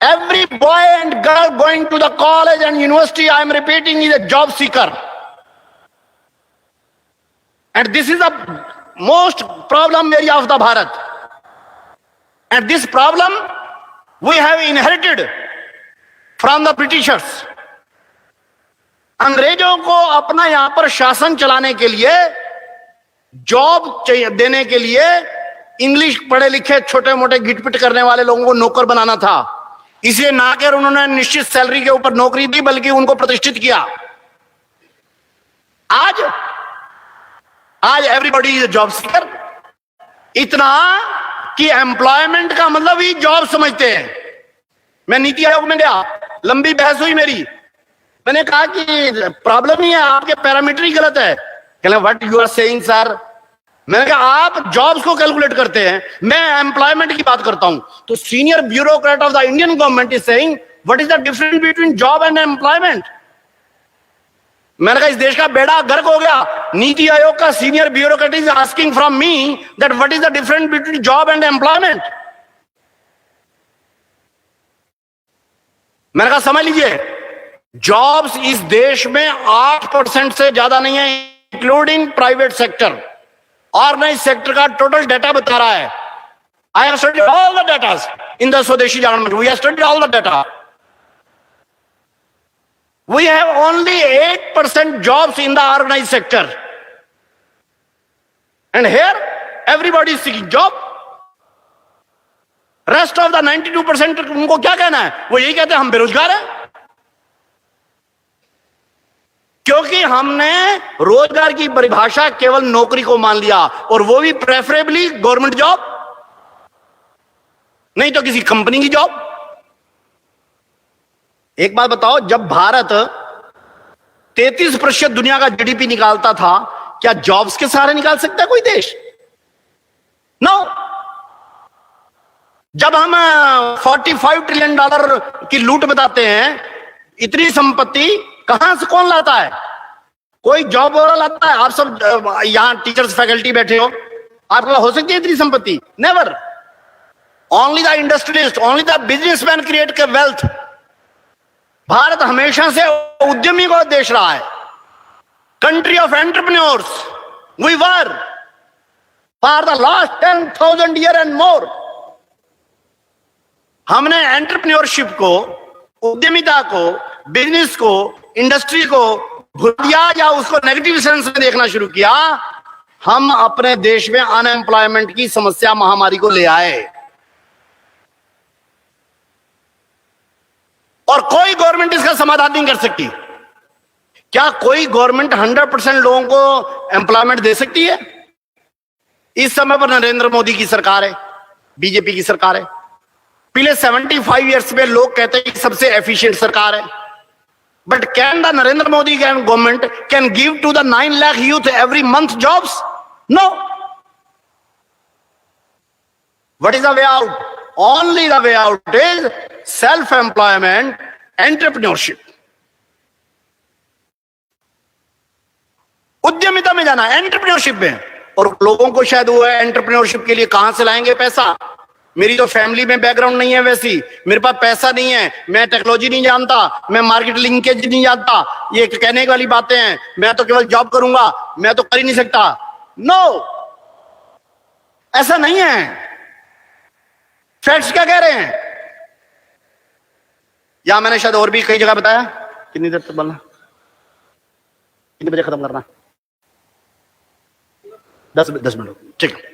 Every boy and girl going to the college and university, I am repeating, is a job seeker. And this is the most problem area of the Bharat. And this problem we have inherited from the Britishers. अंग्रेजों को अपना यहां पर शासन चलाने के लिए, job देने के लिए, इंग्लिश पढ़े लिखे छोटे मोटे गिटपिट करने वाले लोगों को नौकर बनाना था। इसलिए ना कर उन्होंने निश्चित सैलरी के ऊपर नौकरी दी, बल्कि उनको प्रतिष्ठित किया। आज everybody is a job seeker. इतना कि एम्प्लॉयमेंट का मतलब ही जॉब समझते हैं। मैं नीति आयोग में गया, लंबी बहस हुई मेरी, मैंने कहा कि प्रॉब्लम ही है, आपके पैरामीटर ही गलत है। कहले what you are saying sir? मैंने कहा आप जॉब्स को कैलकुलेट करते हैं, मैं एम्प्लॉयमेंट की बात करता हूं। तो senior bureaucrat of the Indian government is saying what is the difference between job and employment. मैंने कहा इस देश का बेड़ा गर्क हो गया। नीति आयोग का senior bureaucrat is asking from me that what is the difference between job and employment. मैंने कहा समझ लीजिए, जॉब्स इस देश में 8% से ज्यादा नहीं है, including private sector. Organise sector का टोटल डाटा बता रहा है। I have studied all the data in the स्वदेशी government, we have studied all the data. We have only 8% jobs in the organized sector. And here, everybody is seeking job. Rest of the 92% उनको क्या कहना है? वो यही कहते हैं हम बेरोजगार हैं। क्योंकि हमने रोजगार की परिभाषा केवल नौकरी को मान लिया, और वो भी प्रेफरेबली गवर्नमेंट जॉब, नहीं तो किसी कंपनी की जॉब। एक बात बताओ, जब भारत 33% दुनिया का जीडीपी निकालता था, क्या जॉब्स के सहारे निकाल सकता है कोई देश? नो। जब हम $45 ट्रिलियन की लूट बताते हैं, इतनी संपत्ति कहां से कौन लाता है? कोई जॉब वाला लाता है? आप सब यहां टीचर्स फैकल्टी बैठे हो, आपको हो सकती है इतनी संपत्ति? Never. Only the industrialist, only the businessman create के वेल्थ। भारत हमेशा से उद्यमी का देश रहा है, country of entrepreneurs we were for the last 10,000 year and more. हमने एंटरप्रेन्योरशिप को, उद्यमिता को, बिजनेस को, इंडस्ट्री को भूल दिया या उसको नेगेटिव सेंस में देखना शुरू किया। हम अपने देश में अनएम्प्लॉयमेंट की समस्या, महामारी को ले आए, और कोई गवर्नमेंट इसका समाधान नहीं कर सकती। क्या कोई गवर्नमेंट 100% लोगों को एम्प्लॉयमेंट दे सकती है? इस समय पर नरेंद्र मोदी की सरकार है, बीजेपी की सरकार है। पिछले 75 ईयर्स में लोग कहते हैं कि सबसे एफिशिएंट सरकार है। But can the Narendra Modi government can give to the 9 lakh youth every month jobs? No. What is the way out? Only the way out is self-employment, entrepreneurship. उद्यमिता में जाना, एंटरप्रेन्योरशिप में। और लोगों को शायद वो है एंटरप्रेन्योरशिप के लिए कहां से लाएंगे पैसा? मेरी तो फैमिली में बैकग्राउंड नहीं है वैसी, मेरे पास पैसा नहीं है, मैं टेक्नोलॉजी नहीं जानता, मैं मार्केट लिंकेज नहीं जानता, ये कहने वाली बातें हैं, मैं तो केवल जॉब करूंगा, मैं तो कर ही नहीं सकता। नो, ऐसा नहीं है। फैक्ट्स क्या कह रहे हैं? या मैंने शायद और भी कई जगह बताया। कितनी देर तक बोलना, कितने बजे खत्म करना? 10 मिनट, ठीक।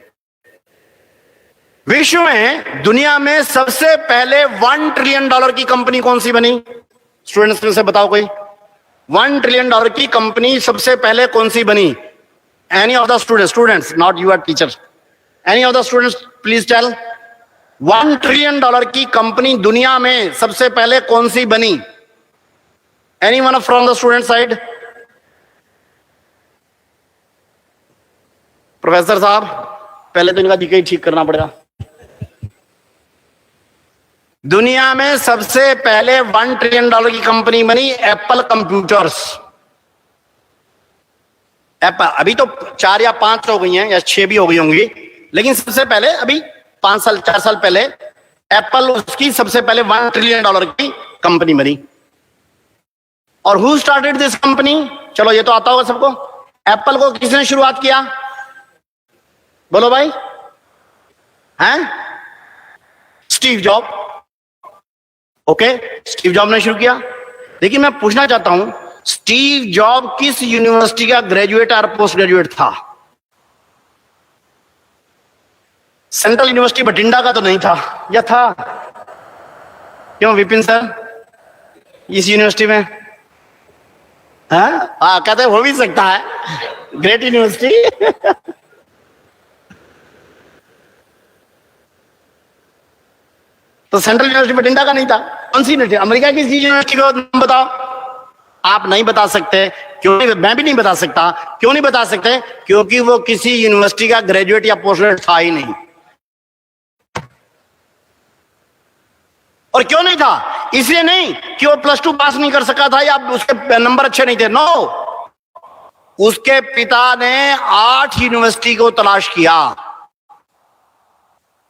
विश्व में, दुनिया में सबसे पहले $1 ट्रिलियन की कंपनी कौन सी बनी? स्टूडेंट्स में से बताओ कोई। $1 ट्रिलियन की कंपनी सबसे पहले कौन सी बनी? Any of the students, not your teacher, any of the students please tell. $1 trillion की कंपनी दुनिया में सबसे पहले कौन सी बनी? Any one from the student side? Professor साहब, पहले तो इनका जीके ही ठीक करना पड़ेगा। दुनिया में सबसे पहले $1 ट्रिलियन की कंपनी बनी एप्पल कंप्यूटर्स। एप्पल, अभी तो 4 या 5 हो गई हैं, या 6 भी हो गई होंगी, लेकिन सबसे पहले अभी 5 साल 4 साल पहले एप्पल, उसकी सबसे पहले $1 ट्रिलियन की कंपनी बनी। और हु स्टार्टेड दिस कंपनी? चलो ये तो आता होगा सबको। एप्पल को किसने शुरुआत किया? बोलो भाई, हैं? Steve job. Okay, Steve job ने शुरू किया। लेकिन मैं पूछना चाहता हूं, स्टीव जॉब किस यूनिवर्सिटी का ग्रेजुएट और पोस्ट ग्रेजुएट था? सेंट्रल यूनिवर्सिटी बठिंडा का तो नहीं था, या था? क्यों विपिन सर, इस यूनिवर्सिटी में? हाँ, कहते हो भी सकता है, ग्रेट यूनिवर्सिटी। तो सेंट्रल यूनिवर्सिटी बठिंडा का नहीं था। कौन सी यूनिवर्सिटी? अमेरिका की यूनिवर्सिटी का नाम बताओ। आप नहीं बता सकते। क्यों नहीं? मैं भी नहीं बता सकता। क्यों नहीं बता सकते? क्योंकि वो किसी यूनिवर्सिटी का ग्रेजुएट या पोस्ट ग्रेजुएट था ही नहीं। और क्यों नहीं था? इसलिए नहीं कि वो +2 पास नहीं कर सका था या उसके नंबर अच्छे नहीं थे। नो, उसके पिता ने 8 यूनिवर्सिटी को तलाश किया,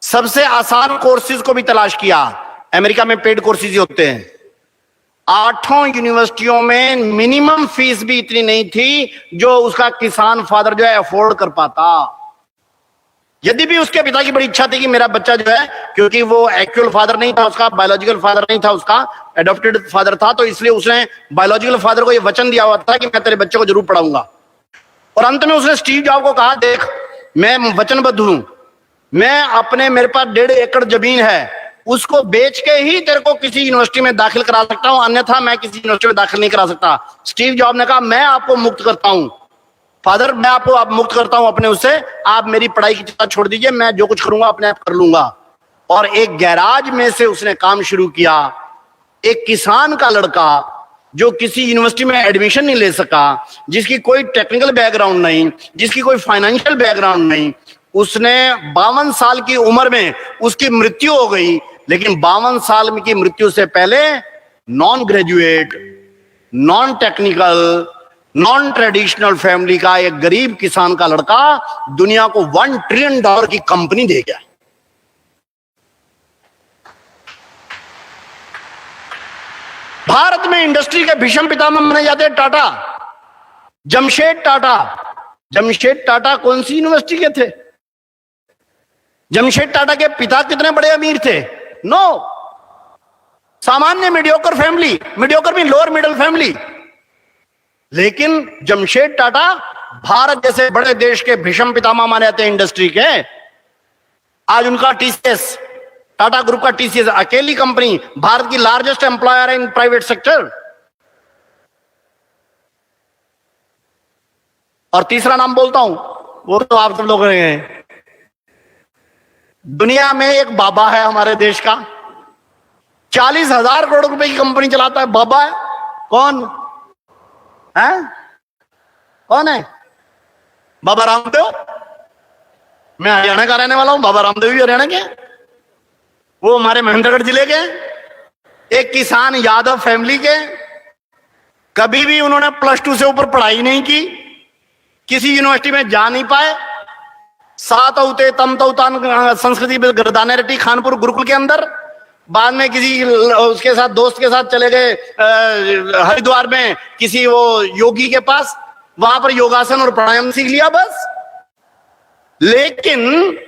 सबसे आसान कोर्सेज को भी तलाश किया। अमेरिका में पेड कोर्सेज ही होते हैं। 8 यूनिवर्सिटियों में मिनिमम फीस भी इतनी नहीं थी जो उसका किसान फादर जो है अफोर्ड कर पाता। यदि भी उसके पिता की बड़ी इच्छा थी कि मेरा बच्चा जो है, क्योंकि वो एक्चुअल फादर नहीं था उसका, बायोलॉजिकल फादर नहीं था उसका, एडॉप्टेड फादर था, तो इसलिए उसने बायोलॉजिकल फादर को ये वचन दिया हुआ था कि मैं तेरे बच्चे को जरूर पढ़ाऊंगा। और अंत में उसने स्टीव जॉब को कहा, देख मैं वचनबद्ध हूं, मैं अपने, मेरे पास 1.5 एकड़ जमीन है, उसको बेच के ही तेरे को किसी यूनिवर्सिटी में दाखिल करा सकता हूं, अन्यथा मैं किसी यूनिवर्सिटी में दाखिल नहीं करा सकता। स्टीव जॉब ने कहा, मैं आपको मुक्त करता हूं फादर, मैं आपको आप मुक्त करता हूं अपने उससे, आप मेरी पढ़ाई की चिंता छोड़ दीजिए, मैं जो कुछ करूंगा अपने आप कर लूंगा। और एक गैराज में से उसने काम शुरू किया। एक किसान का लड़का जो किसी यूनिवर्सिटी में एडमिशन नहीं ले सका, जिसकी कोई टेक्निकल बैकग्राउंड नहीं, जिसकी कोई फाइनेंशियल बैकग्राउंड नहीं, उसने 52 साल की उम्र में उसकी मृत्यु हो गई। लेकिन 52 साल की मृत्यु से पहले non graduate, non technical, non traditional family का एक गरीब किसान का लड़का दुनिया को $1 ट्रिलियन की कंपनी दे गया। भारत में इंडस्ट्री के भीषम पितामह माने जाते हैं टाटा, जमशेद टाटा। जमशेद टाटा कौन सी यूनिवर्सिटी के थे? जमशेद टाटा के पिता कितने बड़े अमीर थे? नो, सामान्य मीडियोकर फैमिली, मीडियोकर भी लोअर मिडिल फैमिली। लेकिन जमशेद टाटा भारत जैसे बड़े देश के भीषम पितामह माने जाते हैं इंडस्ट्री के। आज उनका टीसीएस, टाटा ग्रुप का टीसीएस अकेली कंपनी, भारत की लार्जेस्ट एम्प्लॉयर है इन प्राइवेट सेक्टर। और तीसरा नाम बोलता हूं, वो तो आप सब लोग हैं। दुनिया में एक बाबा है हमारे देश का, 40,000 करोड़ रुपए की कंपनी चलाता है। बाबा है कौन है? कौन है? बाबा रामदेव। मैं हरियाणा का रहने वाला हूं, बाबा रामदेव भी हरियाणा के। वो हमारे महेंद्रगढ़ जिले के एक किसान यादव फैमिली के। कभी भी उन्होंने +2 से ऊपर पढ़ाई नहीं की, किसी यूनिवर्सिटी में जा नहीं पाए, सात औते तम तौतान संस्कृति गर्दाने रटी खानपुर गुरुकुल के अंदर। बाद में किसी उसके साथ दोस्त के साथ चले गए हरिद्वार में किसी वो योगी के पास, वहां पर योगासन और प्राणायाम सीख लिया बस। लेकिन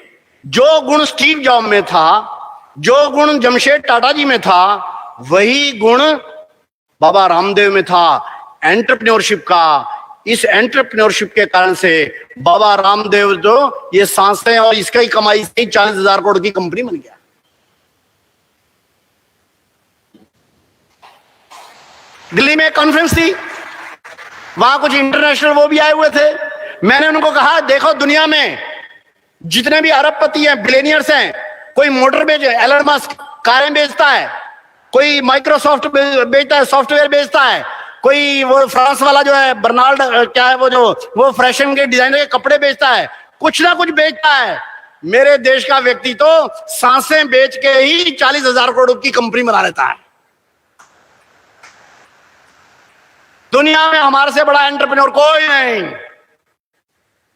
जो गुण स्टीव जॉब में था, जो गुण जमशेद टाटा जी में था, वही गुण बाबा रामदेव में था, एंटरप्रेन्योरशिप का। इस एंटरप्रेन्योरशिप के कारण से बाबा रामदेव जो ये सांसें और इसका ही कमाई से 40,000 करोड़ की कंपनी बन गया। दिल्ली में कॉन्फ्रेंस थी, वहां कुछ इंटरनेशनल वो भी आए हुए थे। मैंने उनको कहा, देखो दुनिया में जितने भी अरबपति हैं, बिलियनियर्स हैं, कोई मोटर बेचे, एलन मस्क कारें बेचता है, कोई माइक्रोसॉफ्ट बेचता है, सॉफ्टवेयर बेचता है, कोई वो फ्रांस वाला जो है बर्नाल्ड क्या है वो फैशन के डिजाइनर के कपड़े बेचता है, कुछ ना कुछ बेचता है। मेरे देश का व्यक्ति तो सांसें बेच के ही 40,000 करोड़ की कंपनी बना लेता है। दुनिया में हमारे से बड़ा एंटरप्रेन्योर कोई नहीं।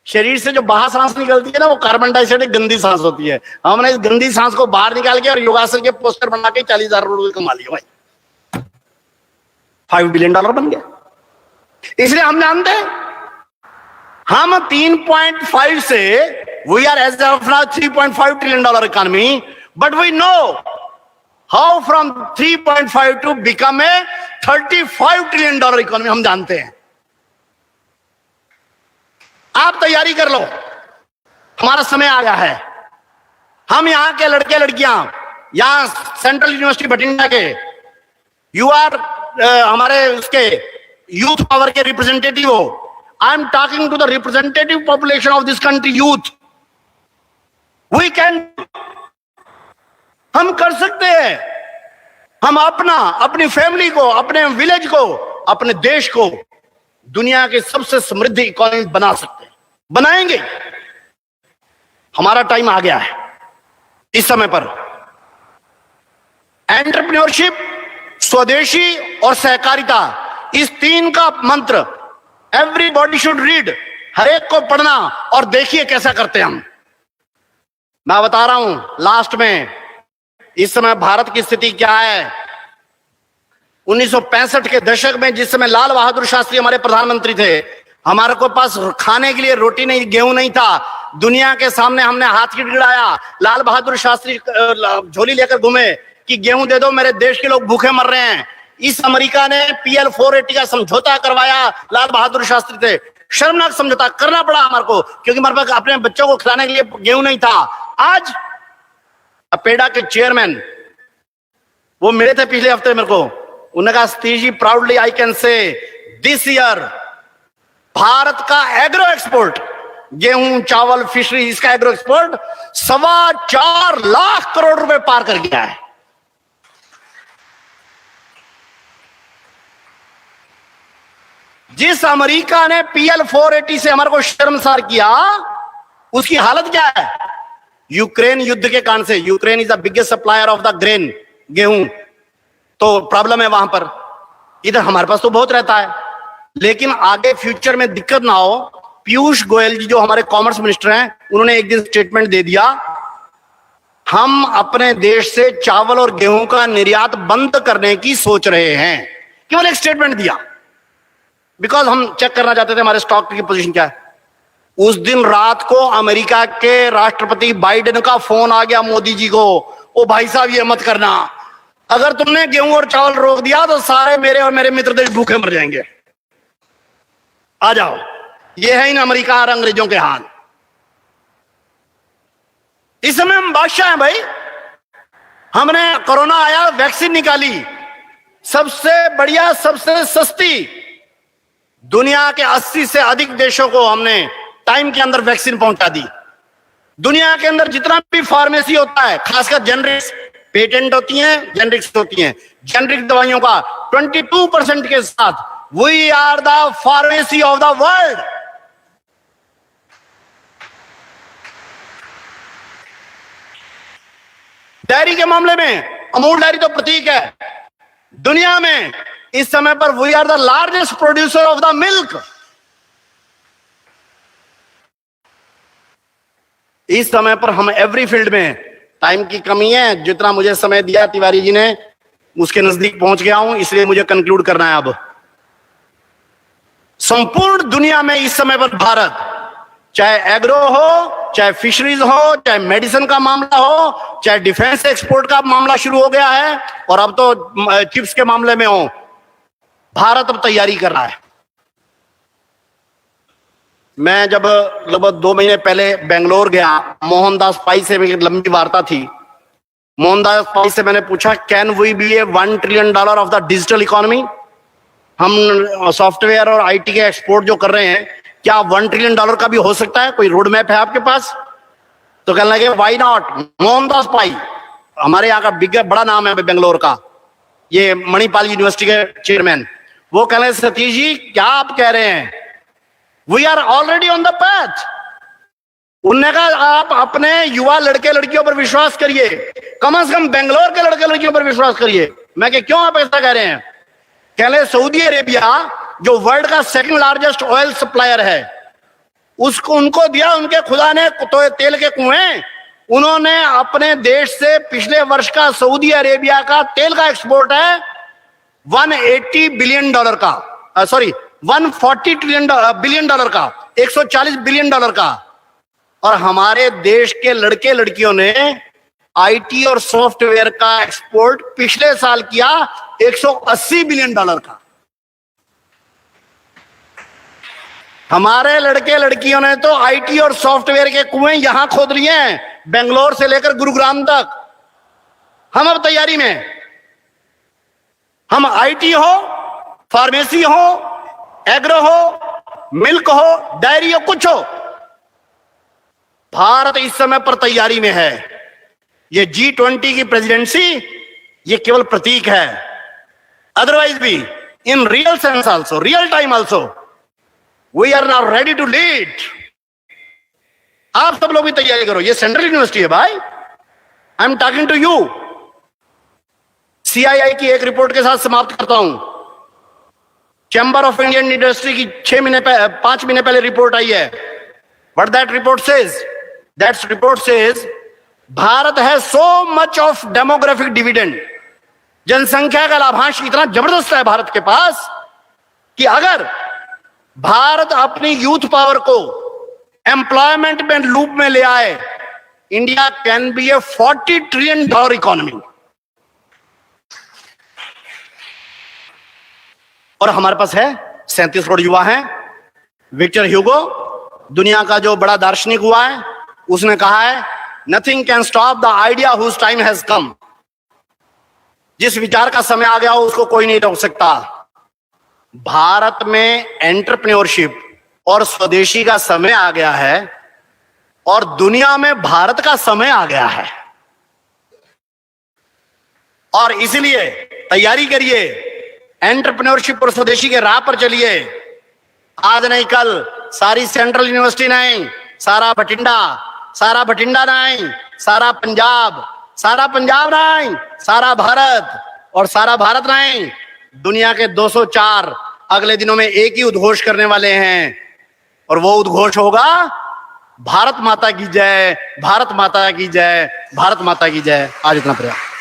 शरीर से जो बाहर सांस निकलती है ना, वो कार्बन डाइऑक्साइड गंदी सांस होती है। हमने इस गंदी सांस को बाहर निकाल के और योगासन के पोस्टर बना के 40,000 करोड़ कमा लिया भाई, $5 बिलियन बन गया। इसलिए हम जानते हैं, हम 3.5 से we are as of now $3.5 trillion economy, but we know how from 3.5 to become a $35 trillion economy. हम जानते हैं। आप तैयारी कर लो, हमारा समय आ गया है। हम यहां के लड़के लड़कियां, यहां सेंट्रल यूनिवर्सिटी बठिंडा के, यू आर हमारे उसके यूथ पावर के रिप्रेजेंटेटिव हो। I am talking to the representative population of this country, youth. We can, हम कर सकते हैं। हम अपनी फैमिली को, अपने विलेज को, अपने देश को दुनिया के सबसे समृद्ध इकोनॉमी बना सकते हैं, बनाएंगे। हमारा टाइम आ गया है। इस समय पर एंटरप्रेन्योरशिप, स्वदेशी और सहकारिता, इस तीन का मंत्र एवरीबॉडी शुड रीड, हर एक को पढ़ना और देखिए कैसा करते हैं हम। मैं बता रहा हूं लास्ट में, इस समय भारत की स्थिति क्या है। 1965 के दशक में, जिस समय लाल बहादुर शास्त्री हमारे प्रधानमंत्री थे, हमारे को पास खाने के लिए रोटी नहीं, गेहूं नहीं था। दुनिया के सामने हमने हाथ गिड़गिड़ाया, लाल बहादुर शास्त्री झोली लेकर घूमे कि गेहूं दे दो, मेरे देश के लोग भूखे मर रहे हैं। इस अमेरिका ने PL 480 का समझौता करवाया, लाल बहादुर शास्त्री थे। शर्मनाक समझौता करना पड़ा हमारे को, क्योंकि हमारे पास अपने बच्चों को खिलाने के लिए गेहूं नहीं था। आज अपेडा के चेयरमैन वो मिले थे पिछले हफ्ते मेरे को, उन्होंने कहा, Satish ji proudly I can say this year Bharat का एग्रो एक्सपोर्ट, गेहूं, चावल, फिशरी, इसका एग्रो एक्सपोर्ट 4.25 लाख करोड़ रुपए पार कर गया है। जिस अमेरिका ने PL 480 से हमारे को शर्मसार किया, उसकी हालत क्या है? यूक्रेन युद्ध के कारण से, Ukraine is the biggest supplier of the grain, गेहूं, तो प्रॉब्लम है वहां पर। इधर हमारे पास तो बहुत रहता है, लेकिन आगे फ्यूचर में दिक्कत ना हो। पीयूष गोयल जी जो हमारे कॉमर्स मिनिस्टर हैं, उन्होंने एक दिन स्टेटमेंट दे दिया, हम अपने देश से चावल और गेहूं का निर्यात बंद करने की सोच रहे हैं। केवल एक स्टेटमेंट दिया, बिकॉज हम चेक करना चाहते थे हमारे स्टॉक की पोजीशन क्या है। उस दिन रात को अमेरिका के राष्ट्रपति बाइडेन का फोन आ गया मोदी जी को, ओ भाई साहब ये मत करना, अगर तुमने गेहूं और चावल रोक दिया तो सारे मेरे और मेरे मित्र देश भूखे मर जाएंगे। आ जाओ, ये है इन अमेरिका और अंग्रेजों के हाल। इस समय हम बादशाह हैं भाई। हमने कोरोना आया, वैक्सीन निकाली, सबसे बढ़िया, सबसे सस्ती, दुनिया के 80 से अधिक देशों को हमने टाइम के अंदर वैक्सीन पहुंचा दी। दुनिया के अंदर जितना भी फार्मेसी होता है, खासकर जेनरिक्स, पेटेंट होती हैं, जेनरिक्स होती हैं, जेनरिक दवाइयों का 22% के साथ we are the pharmacy of the world. Dairy के मामले में अमूल डेयरी तो प्रतीक है दुनिया में। इस समय पर we are the largest producer of the milk. इस समय पर हम एवरी फील्ड में, टाइम की कमी है, जितना मुझे समय दिया तिवारी जी ने उसके नजदीक पहुंच गया हूं, इसलिए मुझे कंक्लूड करना है। अब संपूर्ण दुनिया में इस समय पर भारत, चाहे एग्रो हो, चाहे फिशरीज हो, चाहे मेडिसिन का मामला हो, चाहे डिफेंस एक्सपोर्ट का मामला शुरू हो गया है, और अब तो चिप्स के मामले में हो, भारत अब तैयारी कर रहा है। मैं जब लगभग 2 महीने पहले बेंगलोर गया, मोहनदास पाई से मेरी लंबी वार्ता थी। मोहनदास पाई से मैंने पूछा, can we be a $1 trillion of the digital economy? हम सॉफ्टवेयर और आईटी के एक्सपोर्ट जो कर रहे हैं, क्या $1 ट्रिलियन का भी हो सकता है? कोई रोड मैप है आपके पास? तो कहने लगे, वाई नॉट। मोहनदास पाई हमारे यहाँ का बड़ा नाम है बेंगलोर का, ये मणिपाल यूनिवर्सिटी के चेयरमैन, वो कहने लगे, सतीश जी क्या आप कह रहे हैं, we are already on the path. उनने कहा, आप अपने युवा लड़के लड़कियों पर विश्वास करिए, कम से कम बेंगलोर के लड़के लड़कियों पर विश्वास करिए। मैं कह, क्यों आप ऐसा कह रहे हैं? कहले, सऊदी अरेबिया जो वर्ल्ड का 2nd लार्जेस्ट ऑयल सप्लायर है, उसको उनको दिया उनके खुदा ने तो तेल के कुएं। उन्होंने अपने देश से पिछले वर्ष का सऊदी अरेबिया का तेल का एक्सपोर्ट है $180 बिलियन का, सॉरी $140 बिलियन का, $140 बिलियन का। और हमारे देश के लड़के लड़कियों ने आईटी और सॉफ्टवेयर का एक्सपोर्ट पिछले साल किया $180 बिलियन का। हमारे लड़के लड़कियों ने तो आईटी और सॉफ्टवेयर के कुएं यहां खोद लिए हैं, बेंगलोर से लेकर गुरुग्राम तक। हम अब तैयारी में, हम आईटी हो, फार्मेसी हो, एग्रो हो, मिल्क हो, डायरी हो, कुछ हो, भारत इस समय पर तैयारी में है। ये G20 की प्रेसिडेंसी ये केवल प्रतीक है, अदरवाइज भी in real sense also, real time also, we are now ready to lead. आप सब लोग भी तैयारी करो, ये सेंट्रल यूनिवर्सिटी है भाई, I am talking to you. CII की एक रिपोर्ट के साथ समाप्त करता हूं। चैंबर ऑफ इंडियन इंडस्ट्री की 5 महीने पहले रिपोर्ट आई है। What that report says? That report says Bharat है so much of demographic dividend, जनसंख्या का लाभांश इतना जबरदस्त है भारत के पास कि अगर भारत अपनी यूथ पावर को एम्प्लॉयमेंट में लूप में ले आए, India can be A $40 trillion economy. और हमारे पास है 37 करोड़ युवा हैं। विक्टर ह्यूगो, दुनिया का जो बड़ा दार्शनिक हुआ है, उसने कहा है, nothing can stop the idea whose time has come. जिस विचार का समय आ गया हो उसको कोई नहीं रोक सकता। भारत में एंटरप्रेन्योरशिप और स्वदेशी का समय आ गया है, और दुनिया में भारत का समय आ गया है। और इसलिए तैयारी करिए, एंटरप्रेन्योरशिप और स्वदेशी के राह पर चलिए। आज नहीं कल सारी सेंट्रल यूनिवर्सिटी नहीं, सारा भटिंडा नहीं, सारा पंजाब नहीं, सारा भारत, और सारा भारत नहीं, दुनिया के 204 अगले दिनों में एक ही उद्घोष करने वाले हैं, और वो उद्घोष होगा, भारत माता की जय, भारत माता की जय, भारत माता की जय। आज इतना प्रयास।